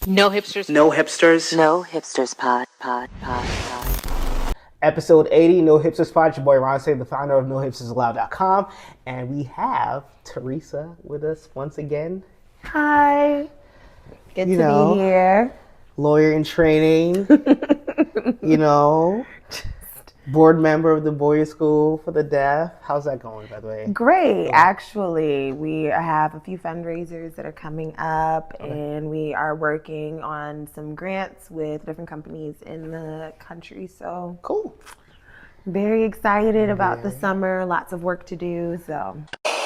No hipsters. No hipsters. No Hipsters pod. Episode 80, No Hipsters Pod. It's your boy Ron Say, the founder of NoHipstersAllowed.com. And we have Teresa with us once again. Hi. Good to be here. Lawyer in training. Board member of the Boys School for the Deaf. How's that going, by the way? Great. Actually, we have a few fundraisers that are coming up, and we are working on some grants with different companies in the country. So Cool. very excited about the summer. Lots of work to do. So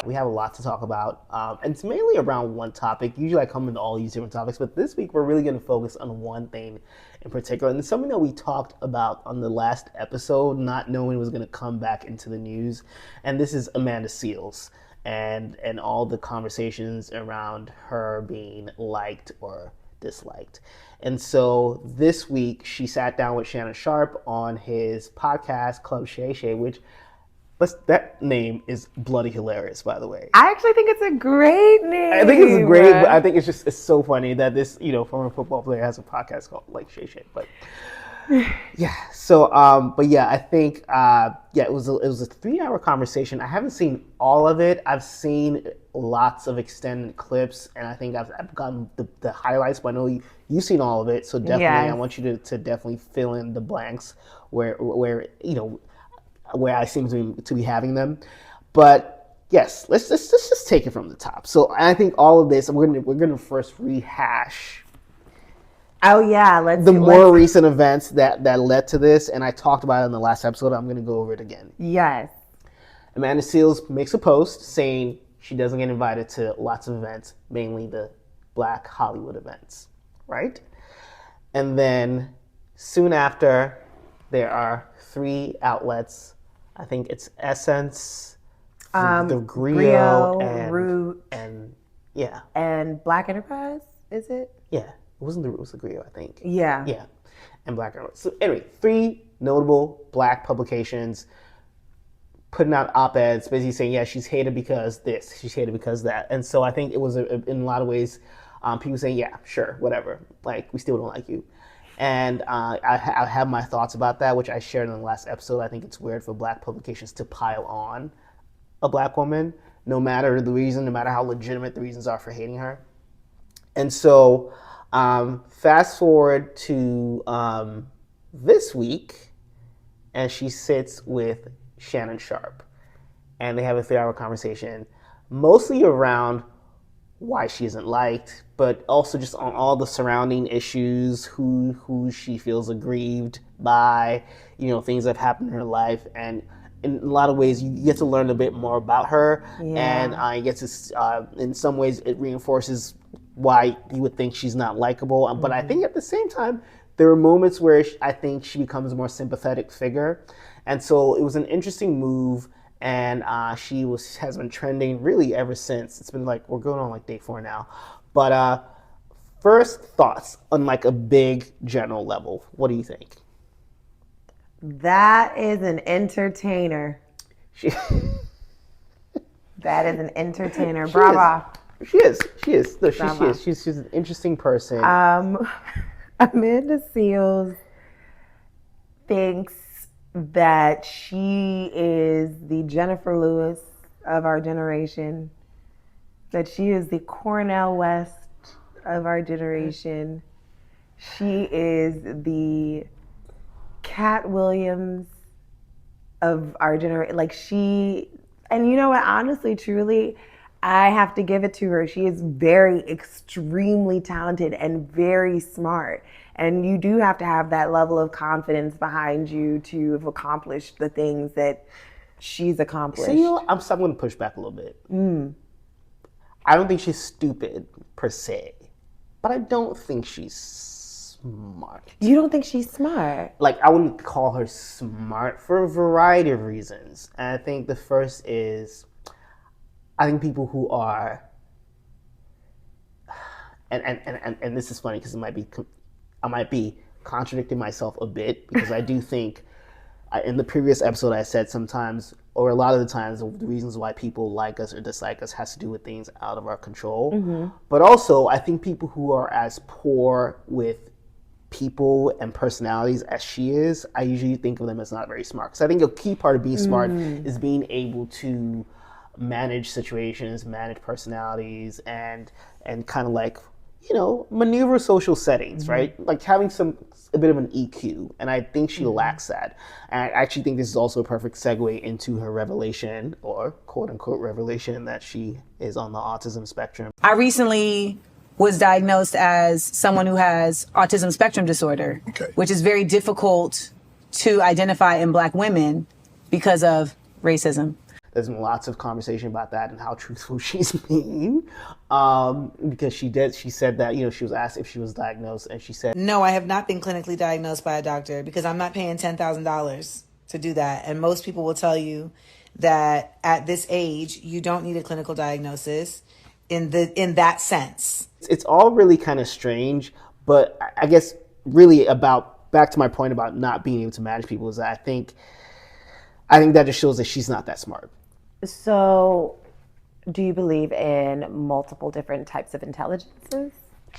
we have a lot to talk about, and it's mainly around one topic. Usually I come into all these different topics, but this week we're really going to focus on one thing in particular, and it's something that we talked about on the last episode, not knowing it was going to come back into the news, and this is Amanda Seales and all the conversations around her being liked or disliked. And so this week she sat down with Shannon Sharpe on his podcast Club Shay Shay, which that name is bloody hilarious, by the way. I actually think it's a great name. I think it's great, but I think it's so funny that this, former football player has a podcast called like Shay Shay. But yeah, so I think it was a 3-hour conversation. I haven't seen all of it. I've seen lots of extended clips, and I think I've gotten the highlights. But I know you've seen all of it, so definitely I want you to definitely fill in the blanks where I seem to be having them. But yes, let's just take it from the top. So I think all of this, we're gonna first rehash. Oh yeah, let's more recent events that led to this, and I talked about it in the last episode. I'm gonna go over it again. Yes. Amanda Seales makes a post saying she doesn't get invited to lots of events, mainly the Black Hollywood events, right? And then soon after, there are 3 outlets. I think it's Essence, the Griot, and Root, and Black Enterprise. Is it? Yeah, it wasn't the Root, it was the Griot, I think. Yeah, and Black Enterprise. So anyway, 3 notable Black publications putting out op-eds, basically saying, she's hated because this, she's hated because that, and so I think it was in a lot of ways, people saying, sure, whatever, like we still don't like you. And I have my thoughts about that, which I shared in the last episode. I think it's weird for Black publications to pile on a Black woman, no matter the reason, no matter how legitimate the reasons are for hating her. And so fast forward to this week, and she sits with Shannon Sharpe. And they have a 3-hour conversation, mostly around why she isn't liked, but also just on all the surrounding issues, who she feels aggrieved by, things that have happened in her life. And in a lot of ways, you get to learn a bit more about her. And you get to, in some ways, it reinforces why you would think she's not likable. But I think at the same time, there are moments where I think she becomes a more sympathetic figure. And so it was an interesting move. And she has been trending really ever since. It's been we're going on day 4 now. But first thoughts on a big general level. What do you think? That is an entertainer. That is an entertainer. Bravo. She is. No, she is. She's an interesting person. Amanda Seales thinks that she is the Jennifer Lewis of our generation, that she is the Cornel West of our generation. She is the Cat Williams of our generation. And you know what, honestly, truly, I have to give it to her. She is very extremely talented and very smart. And you do have to have that level of confidence behind you to have accomplished the things that she's accomplished. So, I'm going to push back a little bit. I don't think she's stupid, per se. But I don't think she's smart. You don't think she's smart? I wouldn't call her smart for a variety of reasons. And I think the first is, I think people who are, and this is funny because I might be contradicting myself a bit, because I do think in the previous episode, I said sometimes, or a lot of the times, the reasons why people like us or dislike us has to do with things out of our control. But also, I think people who are as poor with people and personalities as she is, I usually think of them as not very smart. Because I think a key part of being smart is being able to manage situations, manage personalities, and kind of like, maneuver social settings, right? Like having a bit of an EQ, and I think she lacks that. And I actually think this is also a perfect segue into her revelation, or quote unquote revelation, that she is on the autism spectrum. I recently was diagnosed as someone who has autism spectrum disorder, which is very difficult to identify in Black women because of racism. There's been lots of conversation about that and how truthful she's being, because she said that, she was asked if she was diagnosed, and she said, No, I have not been clinically diagnosed by a doctor because I'm not paying $10,000 to do that. And most people will tell you that at this age, you don't need a clinical diagnosis in that sense. It's all really kind of strange, but I guess really back to my point about not being able to manage people, is that I think that just shows that she's not that smart. So, do you believe in multiple different types of intelligences?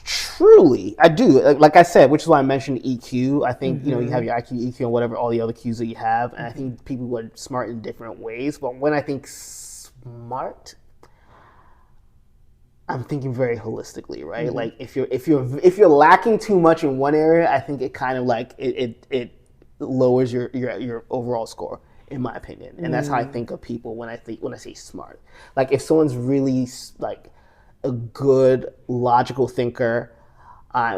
Truly, I do. Like I said, which is why I mentioned EQ. I think, you have your IQ, EQ, and whatever, all the other Qs that you have. And I think people are smart in different ways. But when I think smart, I'm thinking very holistically, right? Like if you're lacking too much in one area, I think it kind of like it lowers your overall score, in my opinion. And that's how I think of people when I say smart. Like if someone's really like a good logical thinker,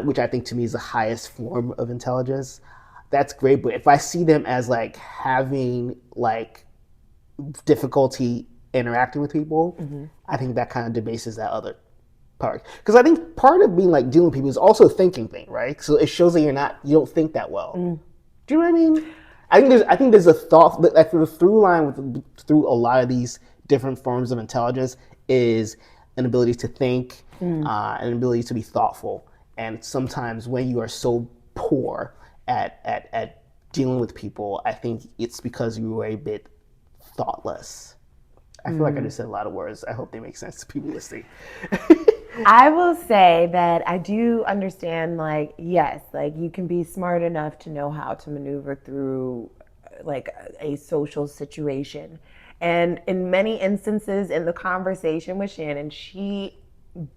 which I think to me is the highest form of intelligence, that's great. But if I see them as like having like difficulty interacting with people, I think that kind of debases that other part. Because I think part of being like dealing with people is also a thinking thing, right? So it shows that you don't think that well. Do you know what I mean? I think there's a thought, like the through line through a lot of these different forms of intelligence is an ability to think, an ability to be thoughtful. And sometimes when you are so poor at dealing with people, I think it's because you were a bit thoughtless. I feel like I just said a lot of words. I hope they make sense to people listening. I will say that I do understand, like, yes, like you can be smart enough to know how to maneuver through like a social situation. And in many instances in the conversation with Shannon, she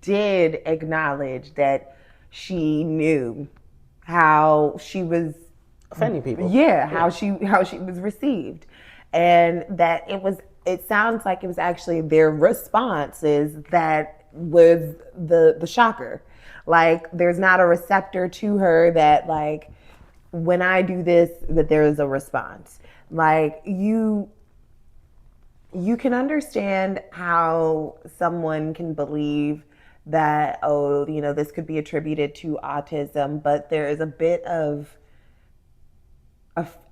did acknowledge that she knew how she was Offending people. Yeah, how she was received. And that it sounds like it was actually their responses that was the shocker. Like there's not a receptor to her that like when I do this that there is a response. Like you can understand how someone can believe that this could be attributed to autism, but there is a bit of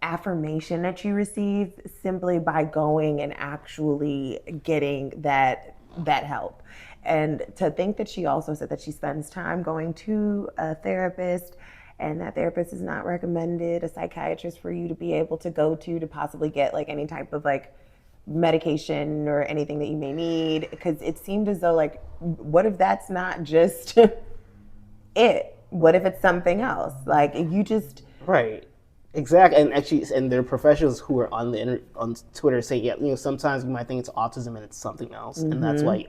affirmation that you receive simply by going and actually getting that help. And to think that she also said that she spends time going to a therapist, and that therapist is not recommended a psychiatrist for you to be able to go to possibly get like any type of like medication or anything that you may need, because it seemed as though like, what if that's not just it? What if it's something else? Like you just right. Exactly, and actually, and there are professionals who are on Twitter saying, yeah, sometimes you might think it's autism and it's something else, and that's why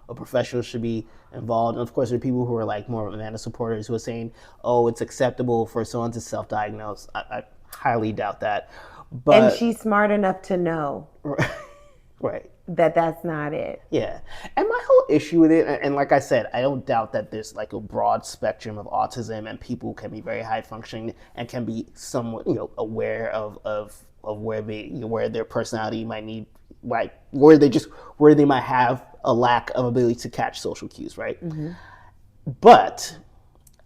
a professional should be involved. And of course, there are people who are like more Amanda supporters who are saying, oh, it's acceptable for someone to self-diagnose. I highly doubt that. But and she's smart enough to know, right, that that's not it. Yeah, and my whole issue with it, and like I said, I don't doubt that there's like a broad spectrum of autism, and people can be very high functioning and can be somewhat, aware of where their personality might need, like where they might have a lack of ability to catch social cues, right? But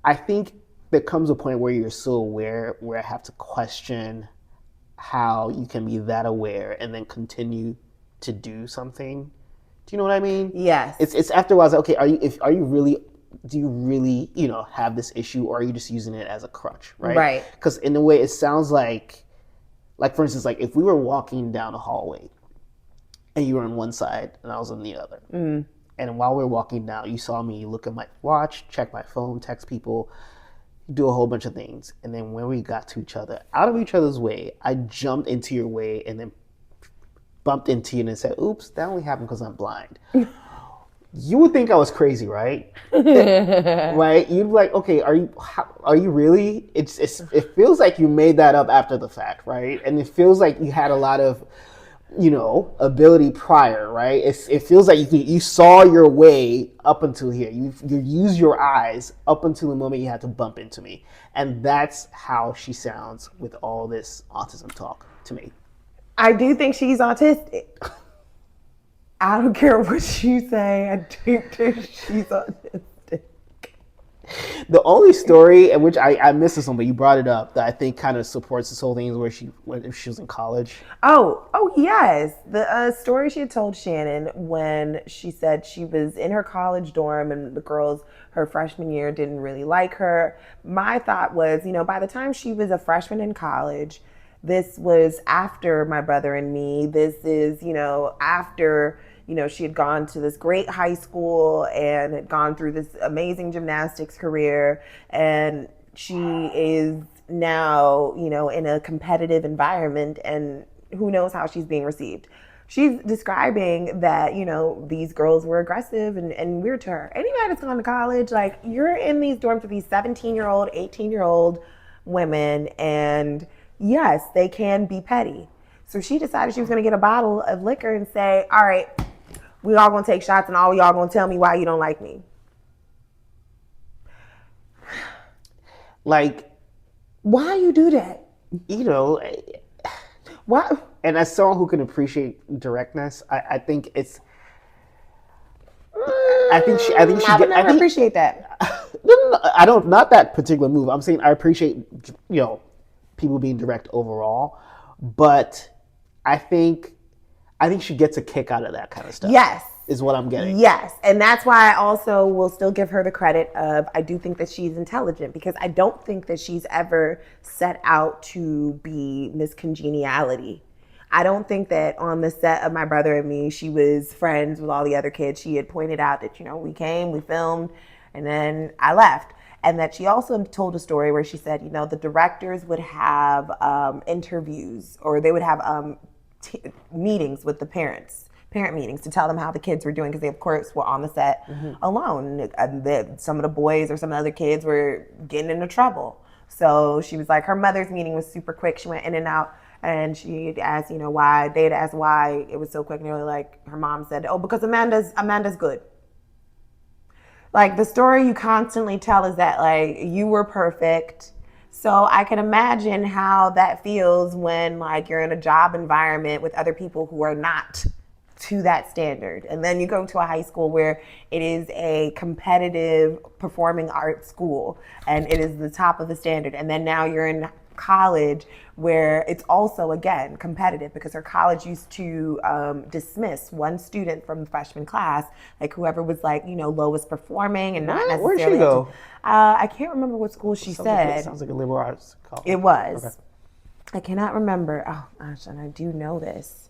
I think there comes a point where you're so aware where I have to question how you can be that aware and then continue to do something. Do you know what I mean? Yes. It's after a while, it's like, okay, do you really, have this issue, or are you just using it as a crutch, right? Right. Because in a way, it sounds like Like, for instance, like if we were walking down a hallway and you were on one side and I was on the other. And while we were walking down, you saw me look at my watch, check my phone, text people, do a whole bunch of things. And then when we got to each other, out of each other's way, I jumped into your way and then bumped into you and said, oops, that only happened because I'm blind. You would think I was crazy, right? Right? You'd be like, okay, are you really? It feels like you made that up after the fact, right? And it feels like you had a lot of, ability prior, right? It feels like you saw your way up until here. You used your eyes up until the moment you had to bump into me. And that's how she sounds with all this autism talk to me. I do think she's autistic. I don't care what you say. I do think she's autistic. The only story in which I missed this one, but you brought it up, that I think kind of supports this whole thing is when she was in college. Oh yes. The story she had told Shannon when she said she was in her college dorm and the girls her freshman year didn't really like her. My thought was, by the time she was a freshman in college, this was after My Brother and Me. This is, after she had gone to this great high school and had gone through this amazing gymnastics career. And she is now, in a competitive environment, and who knows how she's being received. She's describing that, these girls were aggressive and weird to her. Anybody that's gone to college, like, you're in these dorms with these 17-year-old, 18-year-old women, and yes, they can be petty. So she decided she was going to get a bottle of liquor and say, all right, we all going to take shots and all y'all going to tell me why you don't like me. Like, why you do that? Why? And as someone who can appreciate directness, I think it's. I think she would never appreciate that. No, I don't. Not that particular move. I'm saying I appreciate people being direct overall, but I think she gets a kick out of that kind of stuff. Yes. Is what I'm getting. Yes. And that's why I also will still give her the credit of, I do think that she's intelligent, because I don't think that she's ever set out to be Miss Congeniality. I don't think that on the set of My Brother and Me, she was friends with all the other kids. She had pointed out that, we came, we filmed, and then I left. And that she also told a story where she said, the directors would have interviews, or they would have meetings with the parent meetings to tell them how the kids were doing, because they of course were on the set alone. Some of the boys or some of the other kids were getting into trouble. So she was like, her mother's meeting was super quick. She went in and out, and she'd asked, why. They'd asked why it was so quick, and they were like, her mom said, oh, because Amanda's good. Like, the story you constantly tell is that, like, you were perfect. So I can imagine how that feels when, like, you're in a job environment with other people who are not to that standard. And then you go to a high school where it is a competitive performing arts school and it is the top of the standard. And then now you're in college where it's also, again, competitive, because her college used to dismiss one student from the freshman class, like whoever was like, lowest performing and not necessarily. Where'd she go? I can't remember what school she said. It sounds like a liberal arts college. It was. Okay. I cannot remember. Oh gosh, and I do know this,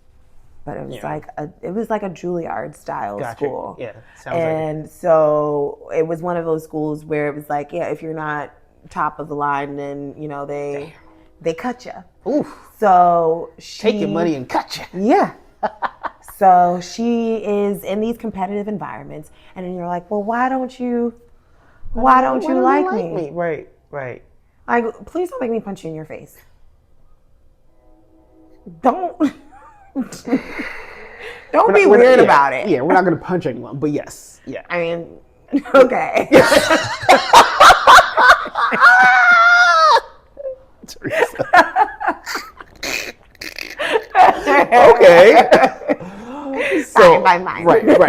but it was like a Juilliard style school. Yeah, sounds and so it was one of those schools where it was like, yeah, if you're not top of the line, then they cut you. Oof. So take your money and cut you. Yeah. So she is in these competitive environments, and then you're like, well, why don't you like me? Right. Like, please don't make me punch you in your face. Don't be weird about it. Yeah, we're not gonna punch anyone, but yes, yeah. I mean, okay. Teresa. Okay. So, fine. Right. But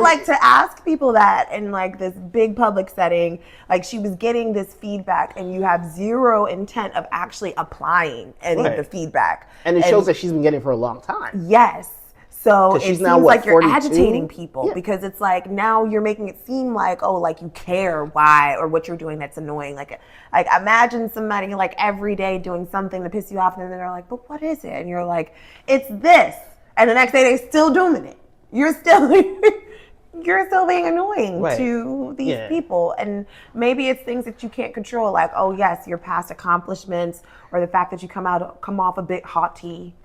like, to ask people that in like this big public setting, like she was getting this feedback and you have zero intent of actually applying any of the feedback. And it shows that she's been getting it for a long time. Yes. So it she's seems now, what, like you're 42? agitating people Yeah. because it's like now you're making it seem like, oh, like you care why or what you're doing that's annoying. Like imagine somebody like every day doing something to piss you off and then they're like, but what is it? And you're like, it's this. And the next day they're still doing it. You're still being annoying Right. to these Yeah. people. And maybe it's things that you can't control, like, oh yes, your past accomplishments or the fact that you come off a bit haughty.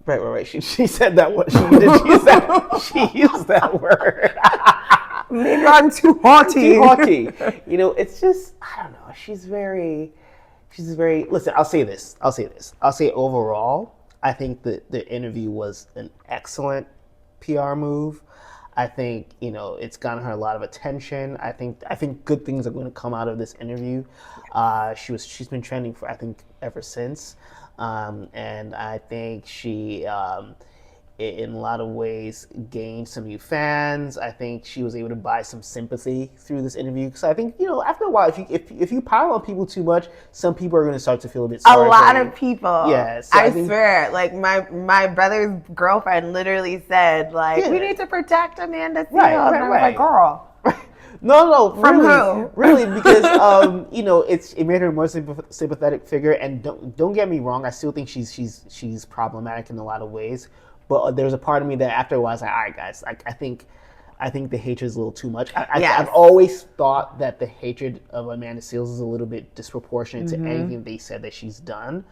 Right. She said that word. She used that word. Maybe I'm too haughty. Too haughty. You know, it's just, I don't know. She's very, listen, I'll say this. I'll say overall, I think the interview was an excellent PR move. I think, you know, it's gotten her a lot of attention. I think good things are going to come out of this interview. She's been trending for, I think, ever since. And I think she, in a lot of ways, gained some new fans. I think she was able to buy some sympathy through this interview. Because I think, you know, after a while, if you pile on people too much, some people are going to start to feel a bit sorry. A lot of people. Yeah, so I swear. Like my brother's girlfriend literally said, like, we need to protect Amanda Seales. Right, and I was like, girl. No, From really, who? really, because you know, it made her a more sympathetic figure. And don't get me wrong, I still think she's problematic in a lot of ways. But there's a part of me that after a while, I was like, all right, guys, I think the hatred is a little too much. I've always thought that the hatred of Amanda Seales is a little bit disproportionate to anything they said that she's done.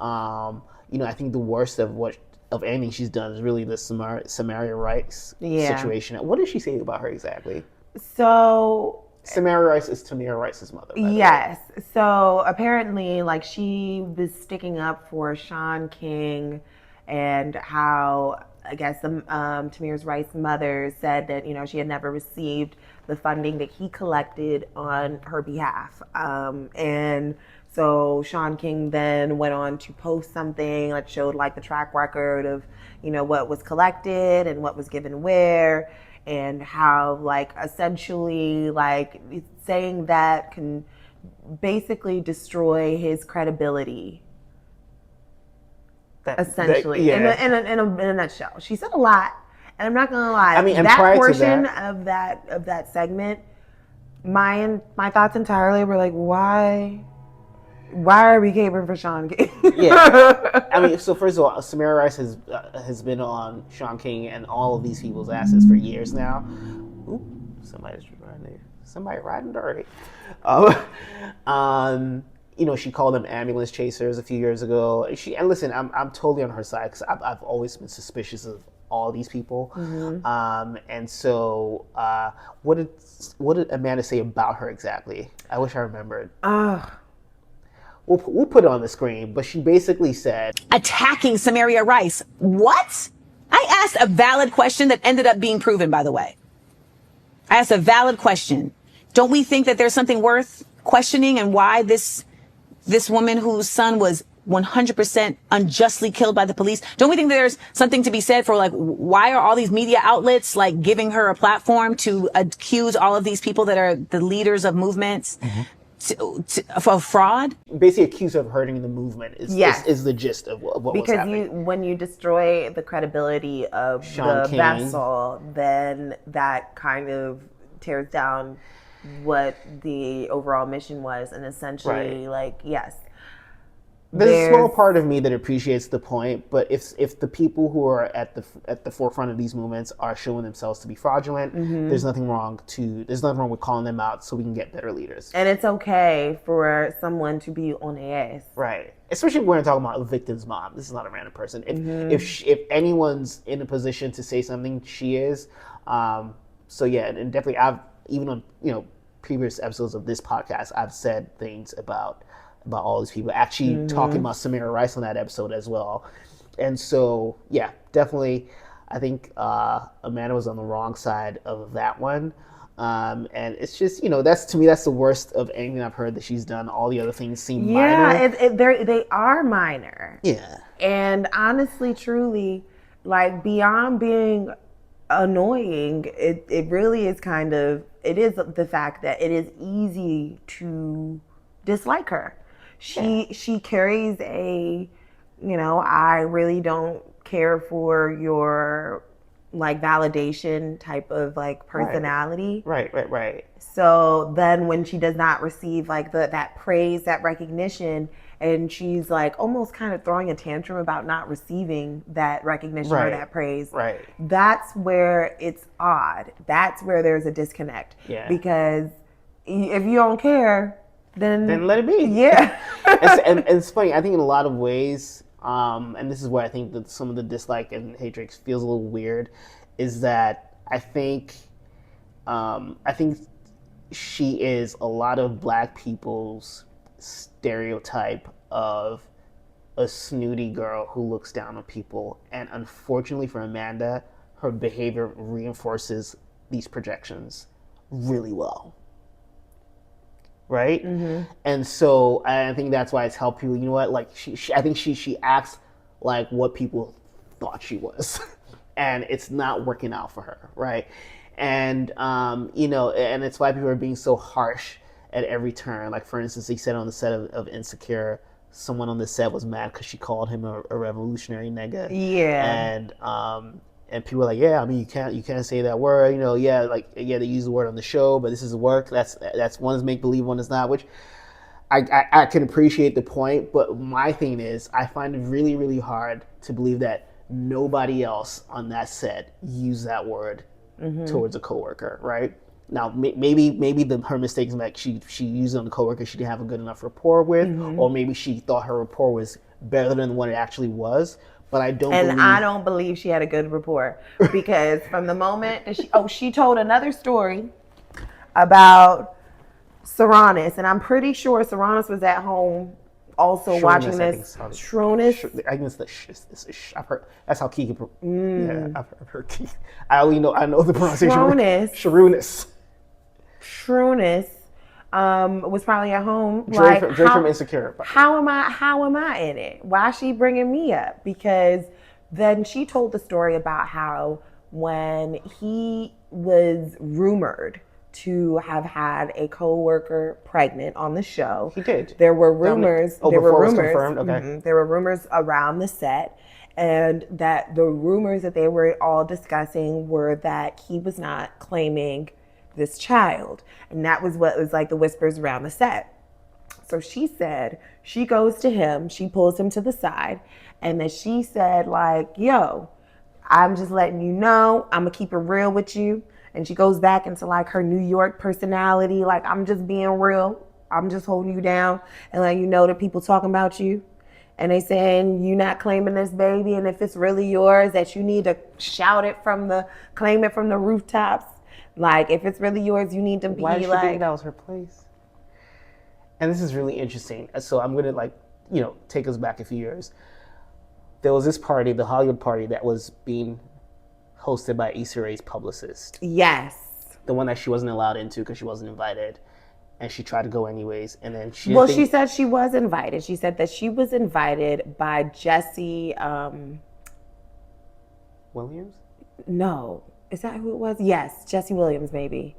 You know, I think the worst of anything she's done is really the Samaria Rice situation. What did she say about her exactly? So Samaria Rice is Tamir Rice's mother. Yes. So apparently, like, she was sticking up for Sean King, and how I guess Tamir's Rice's mother said that, you know, she had never received the funding that he collected on her behalf, and so Sean King then went on to post something that showed like the track record of, you know, what was collected and what was given where. And how, like, essentially, like, saying that can basically destroy his credibility. Essentially, in a nutshell, she said a lot, and I'm not gonna lie. I mean, and that prior portion to that, of that segment, my thoughts entirely were like, why are we capering for Sean King? Yeah, I mean, so first of all, Samaria Rice has been on Sean King and all of these people's asses for years now. Ooh, somebody riding dirty. You know, she called them ambulance chasers a few years ago. And listen, I'm totally on her side because I've always been suspicious of all these people. And so, what did Amanda say about her exactly? I wish I remembered. We'll put it on the screen, but she basically said, attacking Samaria Rice. What? I asked a valid question that ended up being proven, by the way. I asked a valid question. Don't we think that there's something worth questioning, and why this woman whose son was 100% unjustly killed by the police? Don't we think there's something to be said for, like, why are all these media outlets, like, giving her a platform to accuse all of these people that are the leaders of movements for fraud? Basically accused of hurting the movement is the gist of what was happening. Because when you destroy the credibility of the vessel, then that kind of tears down what the overall mission was, and essentially, like, yes. There's a small part of me that appreciates the point, but if the people who are at the forefront of these movements are showing themselves to be fraudulent, there's nothing wrong with calling them out so we can get better leaders. And it's okay for someone to be on the ass, right? Especially if we're talking about a victim's mom. This is not a random person. If anyone's in a position to say something, she is. So yeah, and definitely, I've even on previous episodes of this podcast, I've said things about all these people, actually talking about Samaria Rice on that episode as well. And so, yeah, definitely, I think Amanda was on the wrong side of that one. And it's just, that's the worst of anything I've heard that she's done. All the other things seem minor. Yeah, they are minor. Yeah. And honestly, truly, like, beyond being annoying, it really is it is the fact that it is easy to dislike her. She carries a, I really don't care for your like validation type of like personality. Right. So then when she does not receive like that praise, that recognition, and she's like almost kind of throwing a tantrum about not receiving that recognition or that praise, that's where it's odd. That's where there's a disconnect. Yeah. Because if you don't care, then let it be. Yeah. and it's funny, I think in a lot of ways, and this is where I think that some of the dislike and hatred feels a little weird, is that I think she is a lot of Black people's stereotype of a snooty girl who looks down on people. And unfortunately for Amanda, her behavior reinforces these projections really well. Right? Mm-hmm. And so I think that's why it's helped people. You know what? Like I think she acts like what people thought she was, and it's not working out for her, right? And and it's why people are being so harsh at every turn. Like for instance, he said on the set of Insecure, someone on the set was mad because she called him a revolutionary nigga. Yeah. And people were like, yeah, I mean, you can't say that word, they use the word on the show, but this is work. That's one is make believe, one is not, which I can appreciate the point, but my thing is, I find it really, really hard to believe that nobody else on that set used that word towards a coworker, right? Now, maybe her mistake is like she used it on the coworker she didn't have a good enough rapport with, or maybe she thought her rapport was better than what it actually was. But I don't believe she had a good rapport, because from the moment that she told another story about Soronis, and I'm pretty sure Soronis was at home also watching this. Shronis. I guess I've heard that's how Keegan. Yeah, I've heard Keegan. I know the pronunciation. Shronis. Was probably at home. Drake from Insecure. How am I in it? Why is she bringing me up? Because then she told the story about how when he was rumored to have had a co-worker pregnant on the show, he did. There were rumors. There were rumors. Confirmed. Okay. There were rumors around the set, and that the rumors that they were all discussing were that he was not claiming this child. And that was what was like the whispers around the set. So she said, she goes to him, she pulls him to the side, and then she said like, yo, I'm just letting you know, I'm gonna keep it real with you. And she goes back into like her New York personality, like, I'm just being real, I'm just holding you down and letting you know that people talking about you. And they saying you not claiming this baby, and if it's really yours, that you need to claim it from the rooftops. Like, if it's really yours, you need to be like... Why did she think that was her place? And this is really interesting. So I'm going to, take us back a few years. There was this party, the Hollywood party, that was being hosted by Issa Rae's publicist. Yes. The one that she wasn't allowed into because she wasn't invited. And she tried to go anyways. And then she... Well, she said she was invited. She said that she was invited by Jesse... Williams? No. Is that who it was? Yes, Jesse Williams, maybe.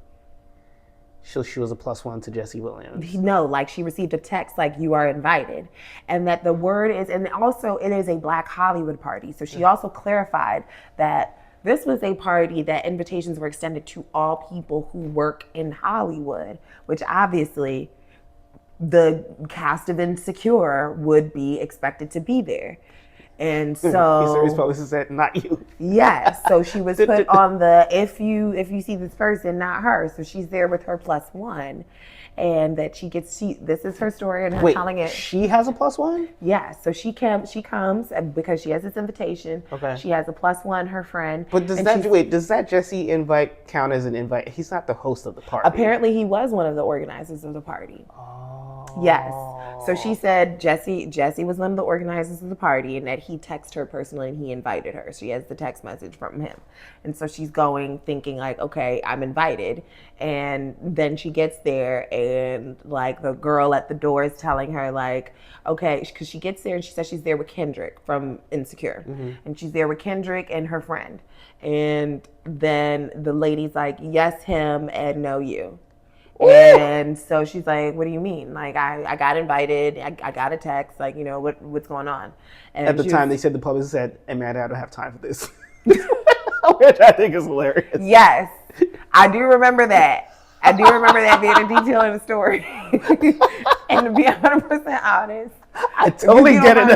So she was a +1 to Jesse Williams. No, like she received a text like, you are invited. And that the word is, and also it is a Black Hollywood party. So she also clarified that this was a party that invitations were extended to all people who work in Hollywood, which obviously the cast of Insecure would be expected to be there. And so Issa publicist said, not you. Yes. So she was put on the if you see this person, not her. So she's there with her +1. And that this is her story and her telling it. She has a +1? Yes. So she comes because she has this invitation. Okay. She has a +1, her friend. But does that Jesse invite count as an invite? He's not the host of the party. Apparently he was one of the organizers of the party. Oh. Yes. So she said Jesse was one of the organizers of the party, and that he texted her personally and he invited her. She has the text message from him. And so she's going thinking like, okay, I'm invited. And then she gets there and like the girl at the door is telling her like, okay, because she gets there and she says she's there with Kendrick from Insecure. Mm-hmm. And she's there with Kendrick and her friend. And then the lady's like, yes, him, and no, you. And so she's like, what do you mean? Like, I got invited. I got a text. Like, what's going on? And At the time, they said the publicist said, Amanda, I don't have time for this. Which I think is hilarious. Yes. I do remember that. I do remember that being a detail in the story. And to be 100% honest, I totally get it.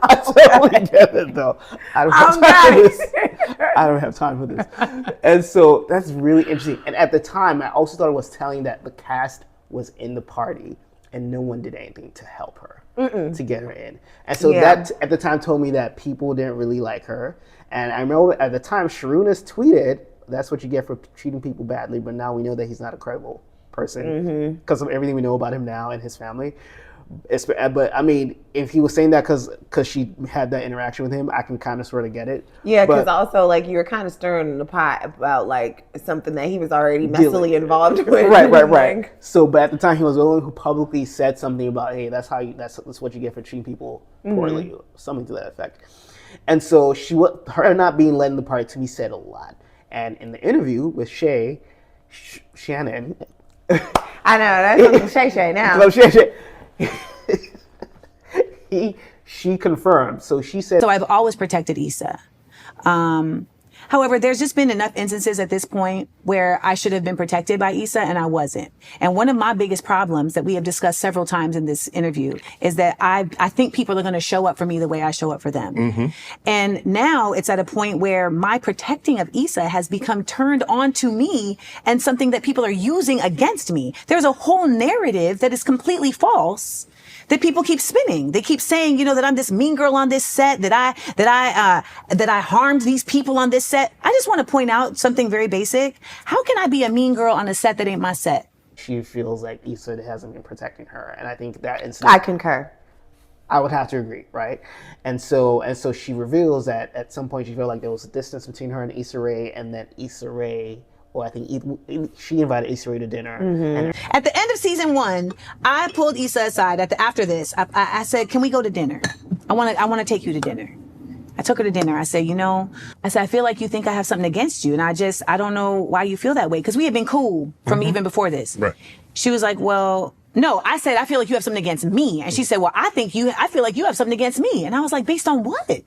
I totally get it, though. I don't have time for this. I don't have time for this. And so that's really interesting. And at the time, I also thought it was telling that the cast was in the party and no one did anything to help her, to get her in. And so that, at the time, told me that people didn't really like her. And I remember at the time, Sharunas tweeted, that's what you get for treating people badly, but now we know that he's not a credible person because of everything we know about him now and his family. But I mean, if he was saying that because she had that interaction with him, I can kind of sort of get it. Yeah, because also like you were kind of stirring the pot about like something that he was already messily involved with. Right. So, but at the time, he was the one who publicly said something about, hey, that's what you get for treating people poorly, or something to that effect. And so her not being led in the party to me said a lot. And in the interview with Shannon, I know that's Shay now. She confirmed. So she said. So I've always protected Issa. However, there's just been enough instances at this point where I should have been protected by Issa and I wasn't. And one of my biggest problems that we have discussed several times in this interview is that I think people are going to show up for me the way I show up for them. And now it's at a point where my protecting of Issa has become turned on to me and something that people are using against me. There's a whole narrative that is completely false that people keep spinning. They keep saying, that I'm this mean girl on this set, that I harmed these people on this set. I just want to point out something very basic. How can I be a mean girl on a set that ain't my set? She feels like Issa hasn't been protecting her, and I think that incident. I concur. I would have to agree, right? And so she reveals that at some point she felt like there was a distance between her and Issa Rae, and that Issa Rae. Well, I think she invited Issa Rae to dinner. And at the end of season 1, I pulled Issa aside. After this, I said, "Can we go to dinner? I want to take you to dinner." I took her to dinner. I said, I feel like you think I have something against you, and I don't know why you feel that way because we had been cool from even before this. Right. She was like, "Well, no." I said, "I feel like you have something against me," and she said, "Well, I feel like you have something against me," and I was like, "Based on what?"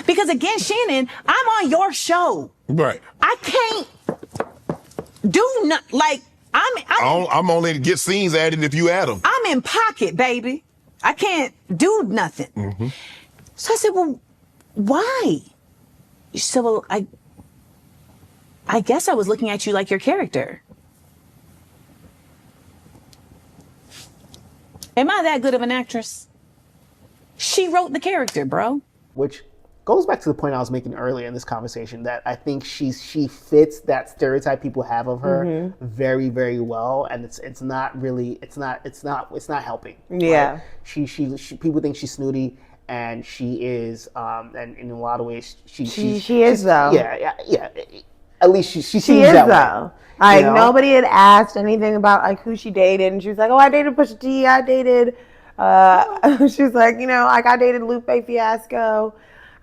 Because again, Shannon, I'm on your show. Right. I can't do not like I'm only to get scenes added if you add them. I'm in pocket, baby. I can't do nothing. So I said, "Well, why?" She said, "Well, I guess I was looking at you like your character." Am I that good of an actress? She wrote the character, bro. Which goes back to the point I was making earlier in this conversation, that I think she fits that stereotype people have of her very, very well, and it's not helping. Yeah, right? She people think she's snooty, and she is, and in a lot of ways she is though. Yeah. At least she seems that way. Like nobody had asked anything about like who she dated, and she was like, "Oh, I dated Pusha T. I dated." She was like, like I dated Lupe Fiasco.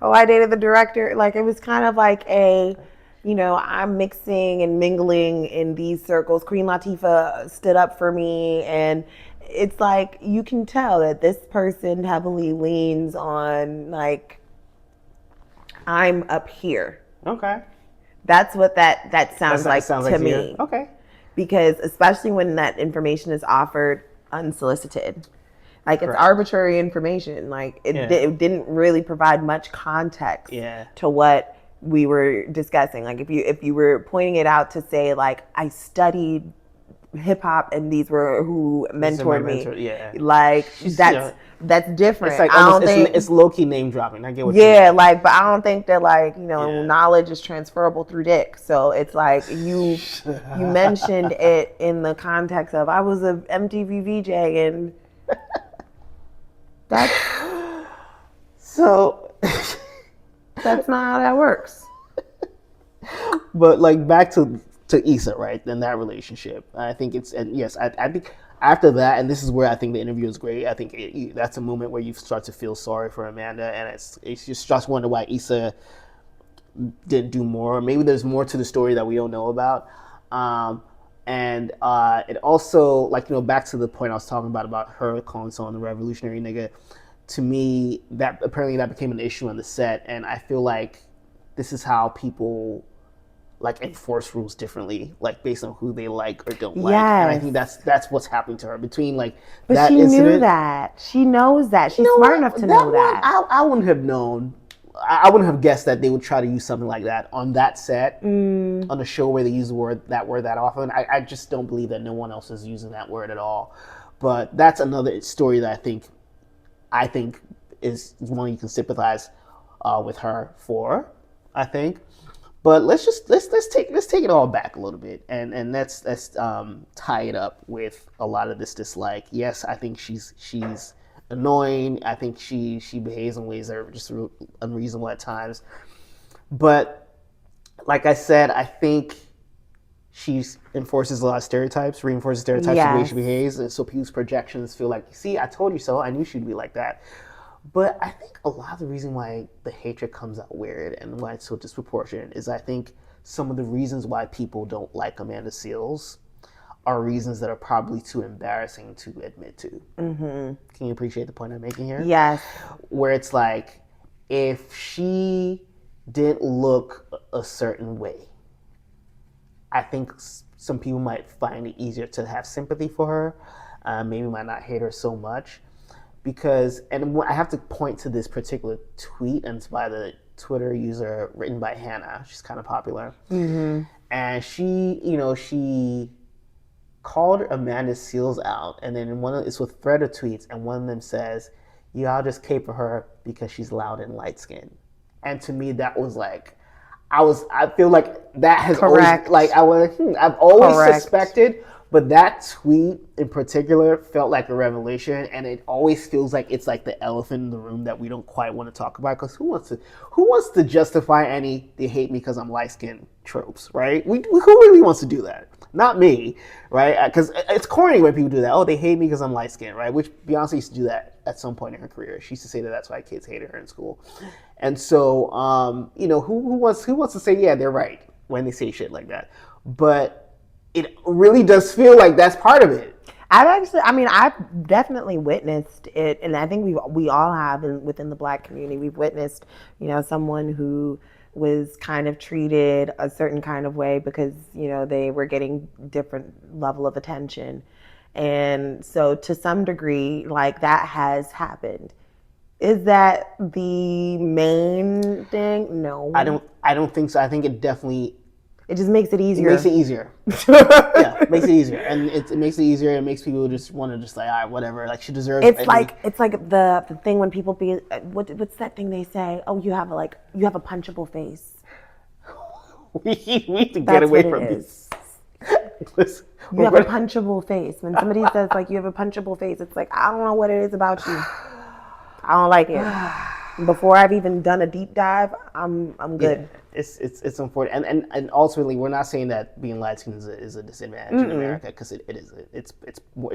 Oh, I dated the director. Like, it was kind of like I'm mixing and mingling in these circles. Queen Latifah stood up for me. And it's like, you can tell that this person heavily leans on, like, I'm up here. Okay. That's what that sounds like to me. Okay. Because especially when that information is offered unsolicited. Like, it's arbitrary information. Like, it didn't really provide much context to what we were discussing. Like, if you were pointing it out to say, like, I studied hip hop and these were who mentored me. Like, that's different. It's like it's low key name dropping. I get what you mean. Like, but I don't think that knowledge is transferable through dick. So it's like you mentioned it in the context of I was a MTV VJ and. That's not how that works. But like back to Issa, right? And that relationship, I think I think after that, and this is where I think the interview is great. I think that's a moment where you start to feel sorry for Amanda, and it's just wonder why Issa didn't do more. Maybe there's more to the story that we don't know about. And it also, like, back to the point I was talking about her calling someone the revolutionary nigga. To me, that apparently that became an issue on the set, and I feel like this is how people like enforce rules differently, like based on who they like or don't like. And I think that's what's happening to her between like But that she incident. knew that. She knows that. She's smart enough to know that. I wouldn't have known. I wouldn't have guessed that they would try to use something like that on that set, on a show where they use that word that often. I just don't believe that no one else is using that word at all. But that's another story that I think is one you can sympathize with her for. I think. But let's take it all back a little bit, and let's tie it up with a lot of this dislike. Yes, I think she's annoying. I think she behaves in ways that are just unreasonable at times. But like I said, I think she enforces a lot of stereotypes, reinforces stereotypes the way she behaves, and so people's projections feel like, see, I told you so. I knew she'd be like that. But I think a lot of the reason why the hatred comes out weird and why it's so disproportionate is I think some of the reasons why people don't like Amanda Seales are reasons that are probably too embarrassing to admit to. Mm-hmm. Can you appreciate the point I'm making here? Yes. Where it's like, if she didn't look a certain way, I think some people might find it easier to have sympathy for her. Maybe might not hate her so much. Because, and I have to point to this particular tweet, and it's by the Twitter user written by Hannah. She's kind of popular. Mm-hmm. And she called Amanda Seales out, and then it's with thread of tweets, and one of them says, "Y'all just caper her because she's loud and light skinned." And to me, that was like, I feel like that has Correct. I've always Correct. suspected. But that tweet in particular felt like a revelation, and it always feels like it's like the elephant in the room that we don't quite want to talk about. Because who wants to justify any "they hate me because I'm light skinned" tropes, right? Who really wants to do that? Not me, right? Because it's corny when people do that. Oh, they hate me because I'm light skinned, right? Which Beyonce used to do that at some point in her career. She used to say that that's why kids hated her in school. And so, who wants to say, yeah, they're right when they say shit like that? But it really does feel like that's part of it. I've definitely witnessed it, and I think we all have within the Black community. We've witnessed, someone who was kind of treated a certain kind of way because, they were getting different level of attention. And so to some degree, like, that has happened. Is that the main thing? No. I don't think so. I think it definitely... It just makes it easier. It makes it easier. Yeah, it makes it easier. And it makes it easier. It makes people just want to just like, all right, whatever. Like, she deserves it. It's like the thing when people what's that thing they say? Oh, you have a punchable face. we need to get away from this. Listen, you have a punchable face. When somebody says like you have a punchable face, it's like, I don't know what it is about you. I don't like it. Before I've even done a deep dive, I'm good. Yeah. It's unfortunate, and ultimately, we're not saying that being light skinned is a disadvantage in America, because it is.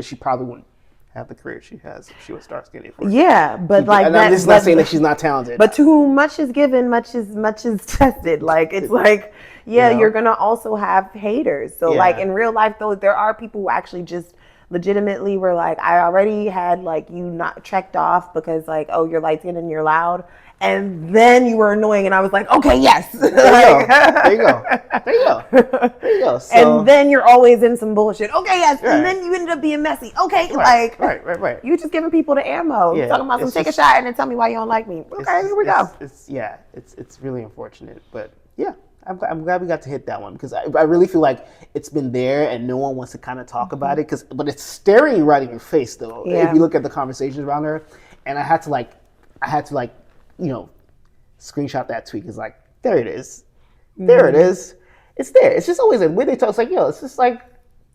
She probably wouldn't have the career she has if she was dark skinned. Yeah, but like and I'm just not saying that she's not talented. But to whom much is given, much is tested. Like, it's like, you're gonna also have haters. So like in real life, though, there are people who actually just legitimately were like, I already had like you not checked off because like, oh, you're light skinned and you're loud. And then you were annoying, and I was like, okay, yes. There you go. So, and then you're always in some bullshit. Okay, yes. Right. And then you ended up being messy. Okay, right. You just giving people the ammo. Yeah, talking about some take a shot and then tell me why you don't like me. Okay, here we go. It's really unfortunate, but yeah. I'm glad we got to hit that one, because I really feel like it's been there and no one wants to kind of talk about it, but it's staring you right in your face though. Yeah. If you look at the conversations around her, and I had to screenshot that tweet, because like, there it is. There it is. It's there. It's just always when they talk, it's like, it's just like,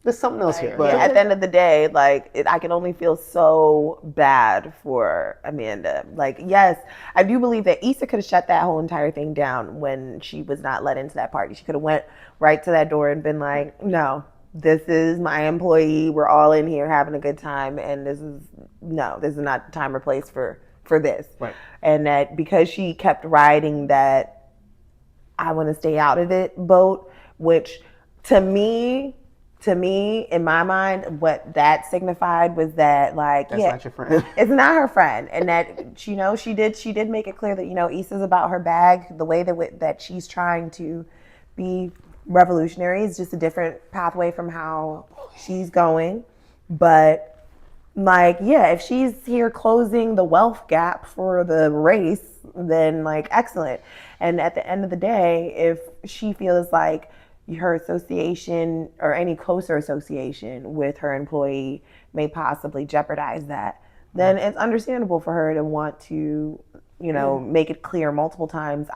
there's something else here. But at the end of the day, like, I can only feel so bad for Amanda. Like, yes, I do believe that Issa could have shut that whole entire thing down when she was not let into that party. She could have went right to that door and been like, no, this is my employee. We're all in here having a good time. And this is not time or place for this. Right. And that because she kept riding that I want to stay out of it boat, which to me to me, in my mind, what that signified was that, like, That's not your friend. It's not her friend, and that she did make it clear that Issa's about her bag. The way that she's trying to be revolutionary is just a different pathway from how she's going. But like, yeah, if she's here closing the wealth gap for the race, then like excellent. And at the end of the day, if she feels like her association or any closer association with her employee may possibly jeopardize that, then it's understandable for her to want to, make it clear multiple times.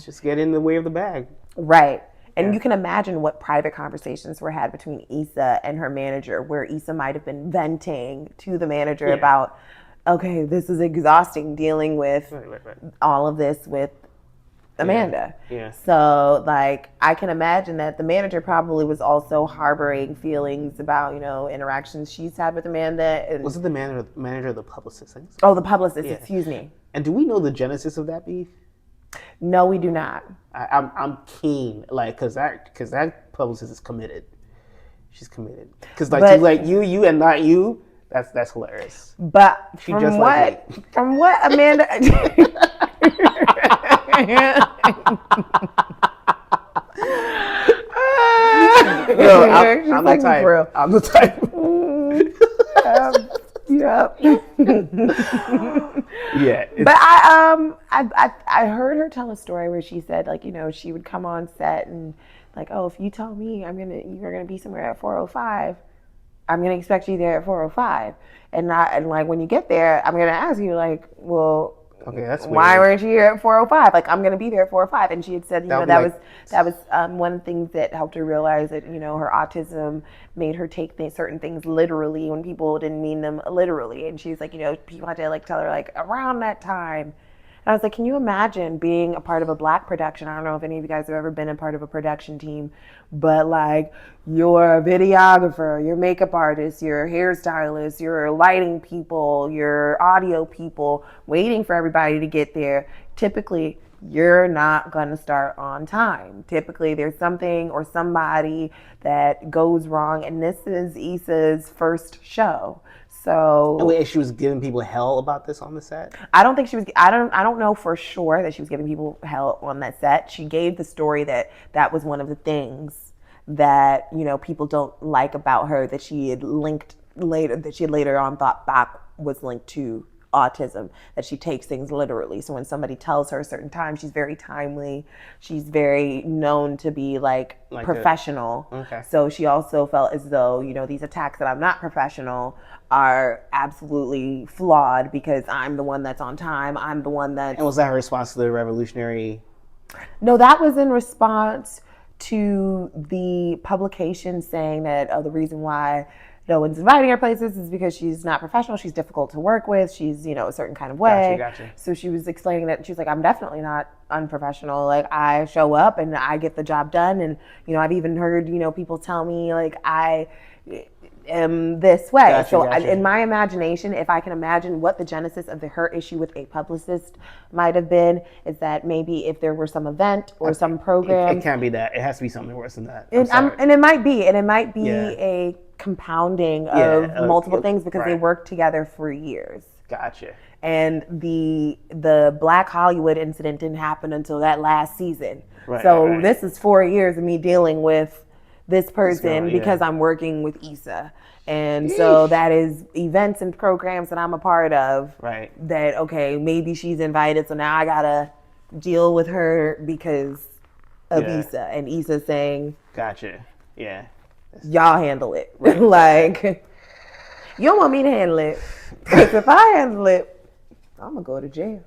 Just get in the way of the bag. Right. And you can imagine what private conversations were had between Issa and her manager, where Issa might have been venting to the manager about, okay, this is exhausting dealing with all of this with Amanda. Yeah. So, like, I can imagine that the manager probably was also harboring feelings about, interactions she's had with Amanda. And, was it the manager or the publicist? Oh, the publicist, excuse me. And do we know the genesis of that beef? No, we do not. I'm keen, like, cause that publicist is committed. She's committed. Cause like you and not you. That's hilarious. But she just like me. From what Amanda. No, I'm the type. I'm the type. Yep. Yeah. But I heard her tell a story where she said, like, she would come on set and like, oh, if you tell me you're gonna be somewhere at 4:05, I'm gonna expect you there at 4:05, and like when you get there, I'm gonna ask you like, well, okay, that's weird. Why weren't you here at 4:05? Like, I'm gonna be there at 4:05, and she had said, that was one of the things that helped her realize that her autism made her take certain things literally when people didn't mean them literally, and she's like, people had to like tell her like around that time. And I was like, can you imagine being a part of a Black production? I don't know if any of you guys have ever been a part of a production team, but like your videographer, your makeup artist, your hairstylist, your lighting people, your audio people, waiting for everybody to get there. Typically, you're not going to start on time. Typically, there's something or somebody that goes wrong, and this is Issa's first show. So, wait, she was giving people hell about this on the set? I don't think she was. I don't know for sure that she was giving people hell on that set. She gave the story that was one of the things that people don't like about her, that she had later on thought back was linked to autism, that she takes things literally. So when somebody tells her a certain time, she's very timely. She's very known to be like professional. Okay. So she also felt as though, these attacks that I'm not professional are absolutely flawed because I'm the one that's on time. I'm the one that's... And was that her response to the revolutionary? No, that was in response to the publication saying that, the reason why no one's inviting her places is because she's not professional. She's difficult to work with. She's, a certain kind of way. Gotcha. So she was explaining that. She's like, I'm definitely not unprofessional. Like, I show up and I get the job done. And, I've even heard, people tell me like I am this way. Gotcha. In my imagination, if I can imagine what the genesis of her issue with a publicist might have been, is that maybe if there were some event or some program. It can't be that. It has to be something worse than that. And it might be. A compounding of multiple things because they worked together for years. Gotcha. And the Black Hollywood incident didn't happen until that last season. Right, so this is 4 years of me dealing with this person because I'm working with Issa. And so that is events and programs that I'm a part of. Right. That, okay, maybe she's invited, so now I gotta deal with her because of Issa. And Issa saying, gotcha. Yeah. Y'all handle it. Right. Like, you don't want me to handle it. Because if I handle it, I'm going to go to jail.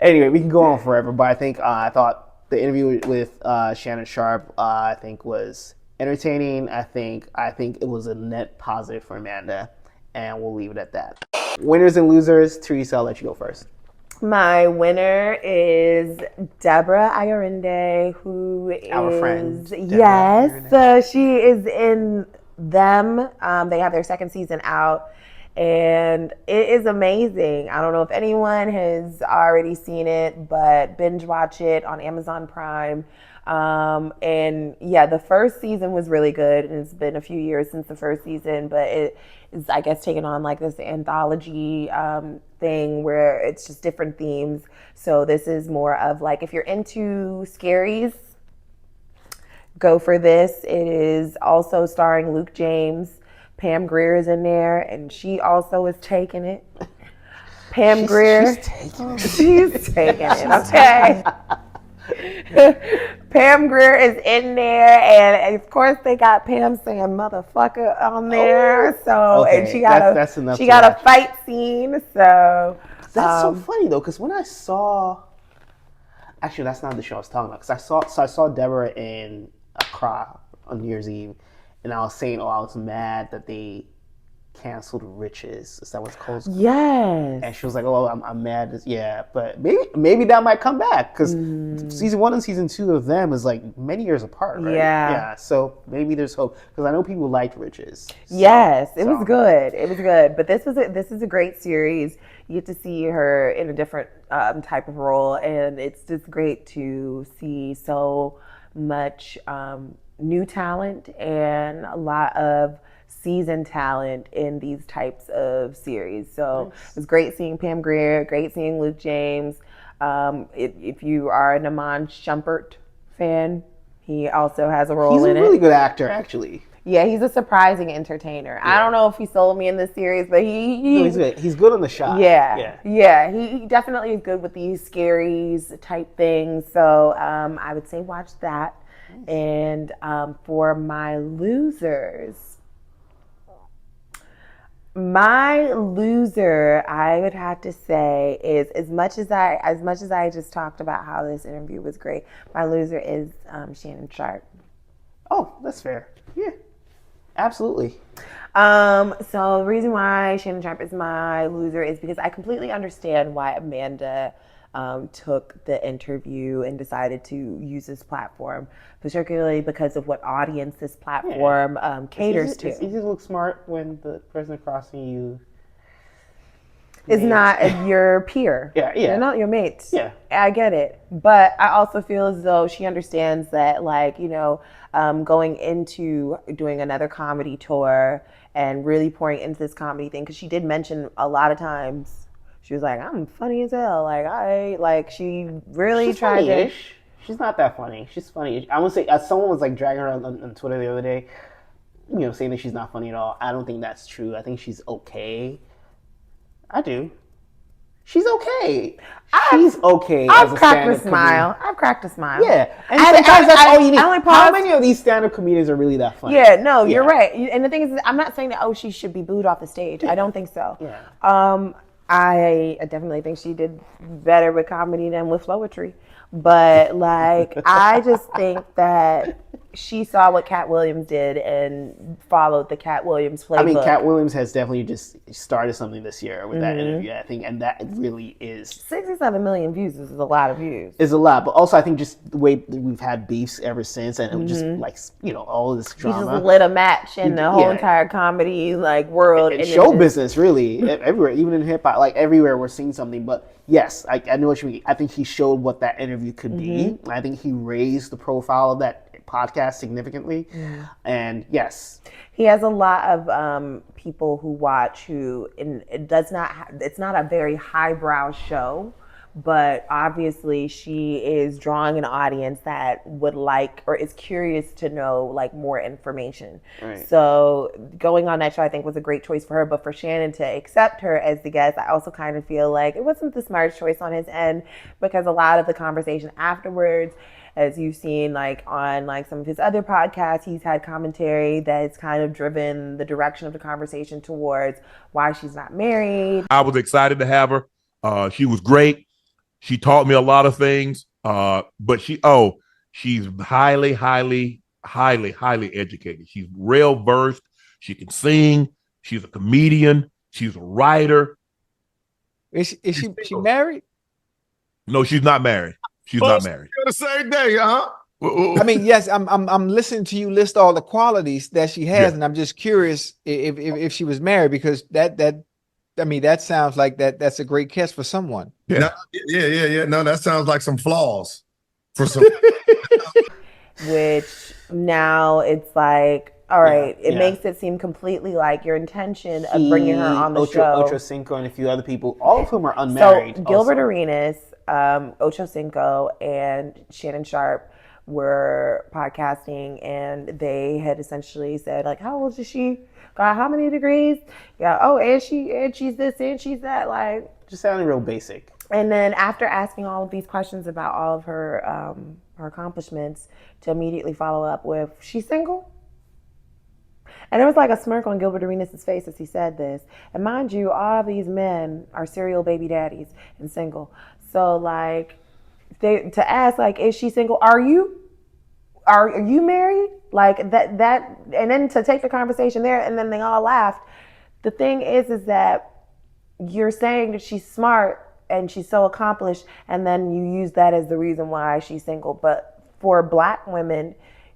Anyway, we can go on forever, but I think I thought the interview with Shannon Sharpe I think was entertaining. I think it was a net positive for Amanda, and we'll leave it at that. Winners and losers. Teresa, I'll let you go first. My winner is Deborah Ayorinde, who is our friend. Yes, she is in Them. They have their second season out, And it is amazing. I don't know if anyone has already seen it, but binge watch it on Amazon Prime. And yeah, the first season was really good, and it's been a few years since the first season, but it is, I guess, taking on like this anthology thing where it's just different themes. So this is more of like, if you're into scaries, go for this. It is also starring Luke James. Pam Grier is in there, and she also is taking it. Pam Grier, she's taking it. Okay. Pam Grier is in there, and of course they got Pam saying "motherfucker" on there. So, okay. And she got a fight scene. So that's so funny though, because when I saw, actually, that's not the show I was talking about. Because I saw Deborah in Accra on New Year's Eve, and I was saying, I was mad that they canceled Riches. Is that what it's called? Yes. And she was like, I'm mad. Yeah, but maybe that might come back, because season 1 and season 2 of them is like many years apart, right? Yeah. So maybe there's hope, because I know people liked Riches. So, yes, it was good. It was good. But this is a great series. You get to see her in a different type of role, and it's just great to see so much new talent and a lot of seasoned talent in these types of series. So It was great seeing Pam Grier, great seeing Luke James. If you are a Naman Shumpert fan, he also has a role in it. He's a really good actor, actually. Yeah, he's a surprising entertainer. Yeah. I don't know if he sold me in this series, but he's good. He's good on the shot. Yeah. He definitely is good with these scaries type things. So I would say watch that. Nice. And for my losers, I would have to say, is as much as I just talked about how this interview was great, my loser is Shannon Sharpe. Oh, that's fair. Yeah, absolutely. So the reason why Shannon Sharpe is my loser is because I completely understand why Amanda took the interview and decided to use this platform, particularly because of what audience this platform caters to. It's easy to look smart when the person across from you is not your peer. Yeah. They're not your mates. Yeah. I get it. But I also feel as though she understands that, going into doing another comedy tour and really pouring into this comedy thing, because she did mention a lot of times, she was like, I'm funny as hell. She really tried to. She's not that funny. She's funny. I would say, someone was like dragging her on Twitter the other day, saying that she's not funny at all. I don't think that's true. I think she's okay. I do. She's okay. She's okay. I've cracked a smile. I've cracked a smile. Yeah. And sometimes that's all you need. How many of these stand-up comedians are really that funny? Yeah, no, you're right. And the thing is, I'm not saying that, she should be booed off the stage. I don't think so. Yeah. I definitely think she did better with comedy than with flowetry. But I just think that she saw what Cat Williams did and followed the Cat Williams playbook. I mean, Cat Williams has definitely just started something this year with that interview, I think, and that really is 67 million views is a lot of views. Is a lot, but also I think just the way we've had beefs ever since, and it was just all this drama. He just lit a match in the whole entire comedy world and show business, really everywhere, even in hip hop, everywhere we're seeing something. But yes, I know what you mean. I think he showed what that interview could be. I think he raised the profile of that podcast significantly. And yes, he has a lot of people who watch it's not a very highbrow show, but obviously she is drawing an audience that would like or is curious to know more information. Right. So going on that show I think was a great choice for her, but for Shannon to accept her as the guest, I also kind of feel like it wasn't the smartest choice on his end, because a lot of the conversation afterwards, as you've seen on some of his other podcasts, he's had commentary that's kind of driven the direction of the conversation towards why she's not married. I was excited to have her. She was great. She taught me a lot of things. But she's highly, highly, highly, highly educated. She's real versed. She can sing. She's a comedian. She's a writer. Is she married? No, she's not married. She's not married. The same day, huh? I mean, yes, I'm listening to you list all the qualities that she has, Yeah. and I'm just curious if she was married, because I mean, that sounds like that's a great catch for someone. Yeah. No, yeah. No, that sounds like some flaws for some. Which now it's like, all right, it yeah. makes it seem completely like your intention of bringing her on the show. Ocho Cinco and a few other people, all of whom are unmarried. So Gilbert also. Arenas, Ocho Cinco, and Shannon Sharpe were podcasting, and they had essentially said, like, how old is she? Got how many degrees? Yeah. Oh, and she's this and she's that. Like, Just sounding real basic. and then after asking all of these questions about all of her accomplishments, to immediately follow up with, she's single? And there was like a smirk on Gilbert Arenas' face as he said this. And mind you, all of these men are serial baby daddies and single. So like, to ask like, is she single? Are you married? Like that, and then to take the conversation there, and then they all laughed. The thing is that you're saying that she's smart and she's so accomplished, and then you use that as the reason why she's single. But for Black women,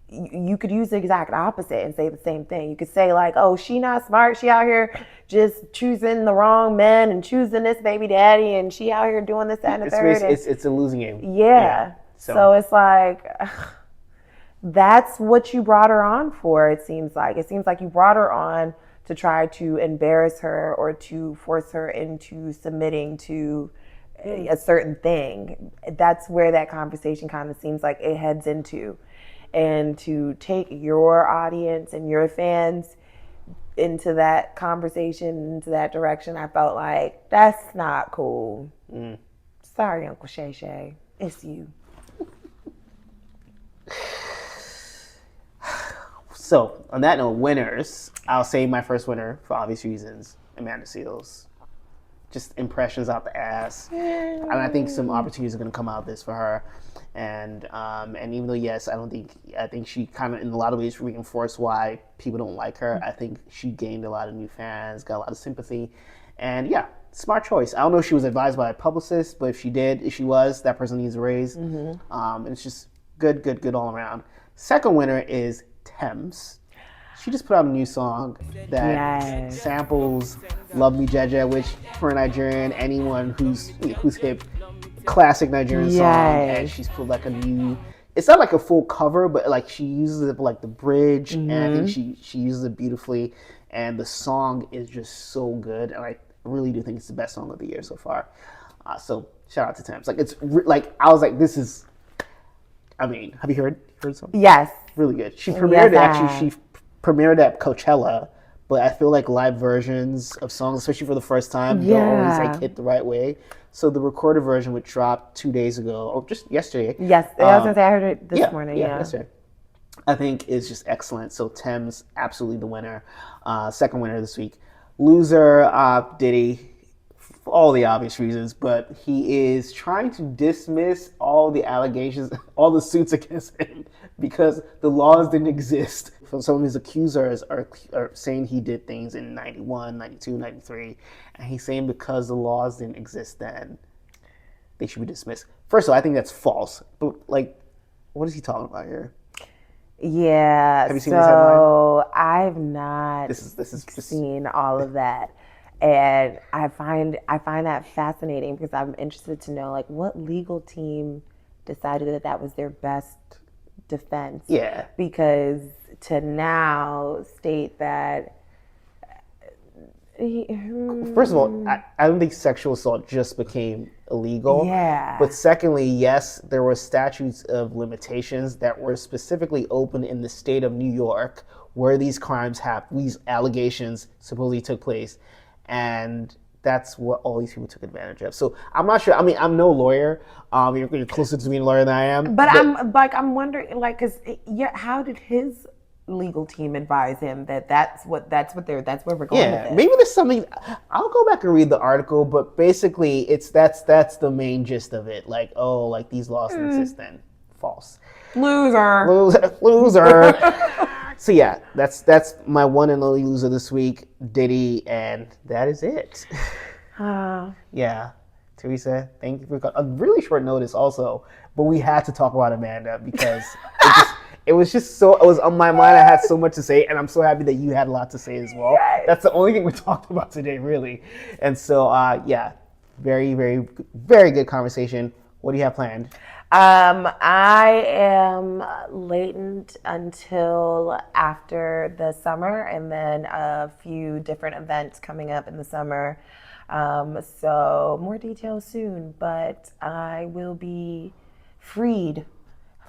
you could use the exact opposite and say the same thing. You could say like, oh, she not smart. She out here just choosing the wrong men and choosing this baby daddy, and she out here doing this, that, and the third. It's a losing game. Yeah. So it's like, that's what you brought her on for, it seems like. It seems like you brought her on to try to embarrass her or to force her into submitting to a certain thing. That's where that conversation kind of seems like it heads into. And to take your audience and your fans into that conversation, into that direction, I felt like that's not cool. Sorry, Uncle Shay Shay. It's you. So, on that note, winners. I'll say my first winner, for obvious reasons, Amanda Seales. Just impressions out the ass. And I think some opportunities are going to come out of this for her. And even though, yes, I think she kind of, in a lot of ways, reinforced why people don't like her. I think she gained a lot of new fans, got a lot of sympathy. And yeah, smart choice. I don't know if she was advised by a publicist, but if she was, that person needs a raise. And it's just good all around. Second winner is Thames. She just put out a new song that samples Love Me Jeje, which for a Nigerian, anyone who's hip, classic Nigerian song. And she's put like a new, it's not like a full cover, but like she uses it like the bridge, and I think she uses it beautifully, and the song is just so good, and I really do think it's the best song of the year so far. So shout out to Thames. Like like I was like, this is, I mean, have you heard something? Yes. Really good. She premiered she premiered at Coachella, but I feel like live versions of songs, especially for the first time, don't always like hit the right way. So the recorded version, which dropped 2 days ago, or just yesterday. Yes, I was gonna say I heard it this morning. Yeah, yesterday. I think is just excellent. So Thames, absolutely the winner. Second winner this week. Loser, Diddy, for all the obvious reasons, but he is trying to dismiss all the allegations, all the suits against him, because the laws didn't exist. Some of his accusers are saying he did things in 91, 92, 93, and he's saying because the laws didn't exist then, they should be dismissed. First of all, I think that's false. But like, what is he talking about here? Yeah. Have you seen this headline? So I've not This is seen all of that. And I find that fascinating, because I'm interested to know like what legal team decided that was their best defense. Yeah. Because to now state that first of all, I don't think sexual assault just became illegal. Yeah. But secondly, yes, there were statutes of limitations that were specifically open in the state of New York where these these allegations supposedly took place. And that's what all these people took advantage of. So I'm not sure. I mean, I'm no lawyer. You're closer to being a lawyer than I am. But I'm wondering, like, cause how did his legal team advise him that that's where we're going with it? Maybe there's something. I'll go back and read the article, but basically, that's the main gist of it. Like, oh, like these laws didn't exist then. False. Loser. So yeah, that's my one and only loser this week, Diddy, and that is it. Yeah, Teresa, thank you for a really short notice also, but we had to talk about Amanda because it was on my mind. I had so much to say, and I'm so happy that you had a lot to say as well. Yes. That's the only thing we talked about today, really. And so, very, very, very good conversation. What do you have planned? I am latent until after the summer, and then a few different events coming up in the summer. So more details soon, but I will be freed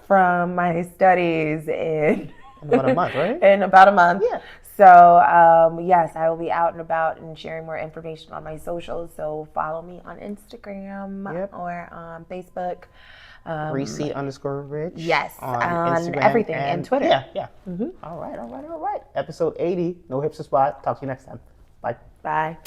from my studies in about a month, right? In about a month. Yeah. So yes, I will be out and about and sharing more information on my socials. So follow me on Instagram or on Facebook. Reese_Rich. Yes, on on Instagram everything and Twitter. Yeah. All right. Episode 80. No Hipster Spot. Talk to you next time. Bye. Bye.